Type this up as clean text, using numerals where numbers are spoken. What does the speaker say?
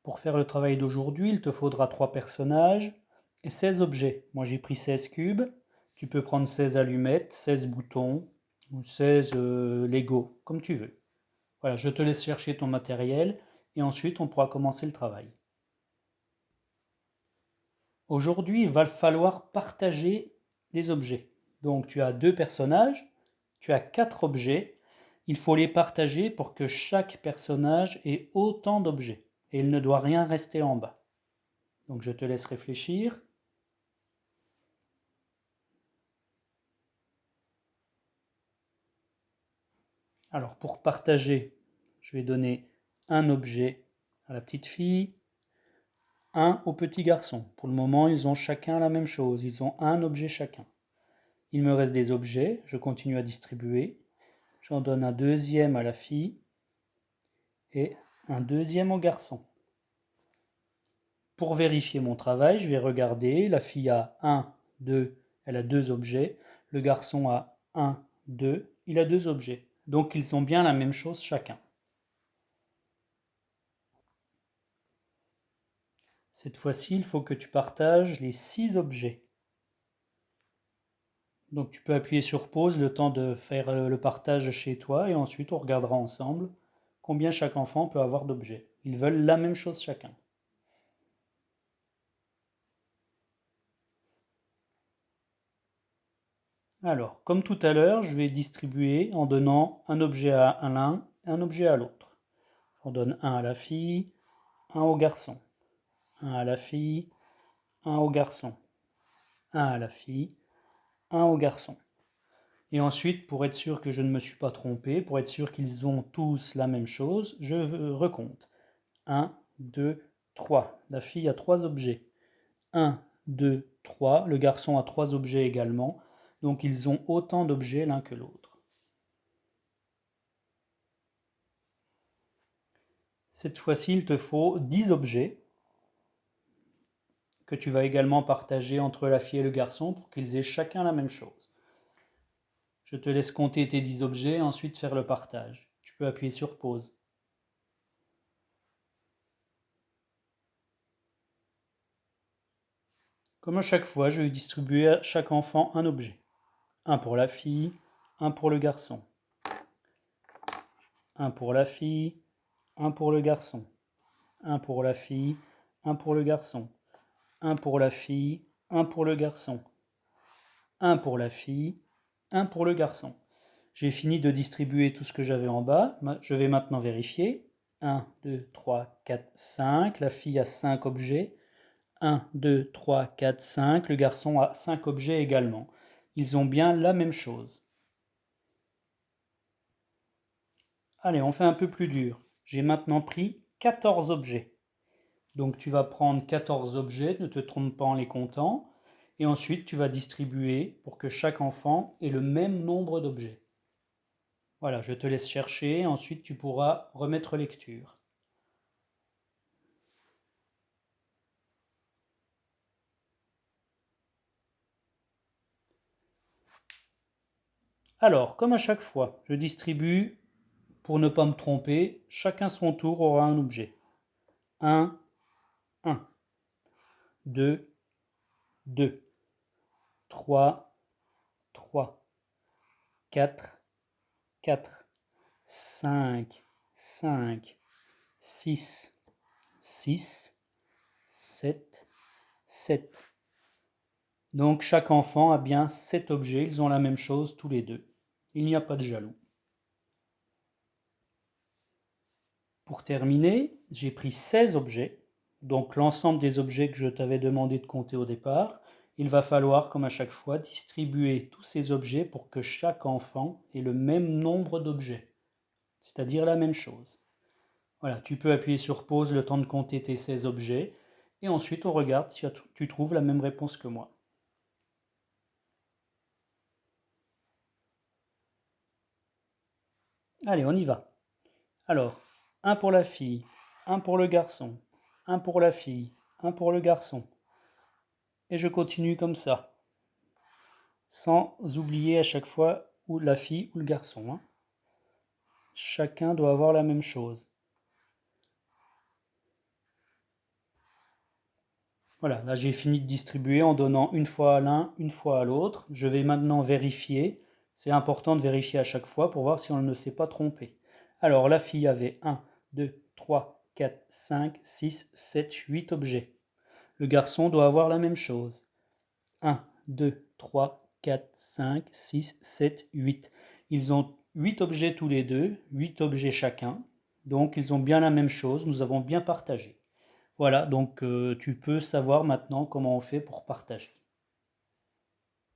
Pour faire le travail d'aujourd'hui, il te faudra 3 personnages et 16 objets. Moi j'ai pris 16 cubes, tu peux prendre 16 allumettes, 16 boutons ou 16 Lego, comme tu veux. Voilà, je te laisse chercher ton matériel et ensuite on pourra commencer le travail. Aujourd'hui, il va falloir partager des objets. Donc tu as 2 personnages, tu as 4 objets, il faut les partager pour que chaque personnage ait autant d'objets et il ne doit rien rester en bas. Donc je te laisse réfléchir. Alors pour partager, je vais donner un objet à la petite fille, un au petit garçon. Pour le moment, ils ont chacun la même chose, ils ont un objet chacun. Il me reste des objets, je continue à distribuer. J'en donne un deuxième à la fille et un deuxième au garçon. Pour vérifier mon travail, je vais regarder. La fille a 1, 2, elle a 2 objets. Le garçon a 1, 2, il a 2 objets. Donc ils ont bien la même chose chacun. Cette fois-ci, il faut que tu partages les 6 objets. Donc tu peux appuyer sur pause le temps de faire le partage chez toi et ensuite on regardera ensemble combien chaque enfant peut avoir d'objets. Ils veulent la même chose chacun. Alors, comme tout à l'heure, je vais distribuer en donnant un objet à l'un et un objet à l'autre. On donne un à la fille, un au garçon. Un à la fille, un au garçon. Un à la fille, un au garçon. Et ensuite, pour être sûr que je ne me suis pas trompé, pour être sûr qu'ils ont tous la même chose, je recompte. 1, 2, 3. La fille a 3 objets. 1, 2, 3. Le garçon a 3 objets également. Donc ils ont autant d'objets l'un que l'autre. Cette fois-ci, il te faut 10 objets que tu vas également partager entre la fille et le garçon pour qu'ils aient chacun la même chose. Je te laisse compter tes 10 objets et ensuite faire le partage. Tu peux appuyer sur pause. Comme à chaque fois, je vais distribuer à chaque enfant un objet. Un pour la fille, un pour le garçon. Un pour la fille, un pour le garçon. Un pour la fille, un pour le garçon. Un pour la fille, un pour le garçon. Un pour la fille, un pour le garçon. J'ai fini de distribuer tout ce que j'avais en bas. Je vais maintenant vérifier. 1, 2, 3, 4, 5. La fille a 5 objets. 1, 2, 3, 4, 5. Le garçon a 5 objets également. Ils ont bien la même chose. Allez, on fait un peu plus dur. J'ai maintenant pris 14 objets. Donc tu vas prendre 14 objets, ne te trompe pas en les comptant. Et ensuite, tu vas distribuer pour que chaque enfant ait le même nombre d'objets. Voilà, je te laisse chercher, ensuite tu pourras remettre lecture. Alors, comme à chaque fois, je distribue, pour ne pas me tromper, chacun son tour aura un objet. 1, 1. 2, 2. 3, 3. 4, 4. 5, 5. 6, 6. 7, 7. Donc chaque enfant a bien 7 objets, ils ont la même chose tous les deux. Il n'y a pas de jaloux. Pour terminer, j'ai pris 16 objets, donc l'ensemble des objets que je t'avais demandé de compter au départ. Il va falloir, comme à chaque fois, distribuer tous ces objets pour que chaque enfant ait le même nombre d'objets, c'est-à-dire la même chose. Voilà, tu peux appuyer sur pause le temps de compter tes 16 objets, et ensuite on regarde si tu trouves la même réponse que moi. Allez, on y va. Alors, un pour la fille, un pour le garçon, un pour la fille, un pour le garçon. Et je continue comme ça, sans oublier à chaque fois ou la fille ou le garçon, hein. Chacun doit avoir la même chose. Voilà, là j'ai fini de distribuer en donnant une fois à l'un, une fois à l'autre. Je vais maintenant vérifier. C'est important de vérifier à chaque fois pour voir si on ne s'est pas trompé. Alors la fille avait 1, 2, 3, 4, 5, 6, 7, 8 objets. Le garçon doit avoir la même chose. 1, 2, 3, 4, 5, 6, 7, 8. Ils ont 8 objets tous les deux, 8 objets chacun. Donc ils ont bien la même chose, nous avons bien partagé. Voilà, donc tu peux savoir maintenant comment on fait pour partager.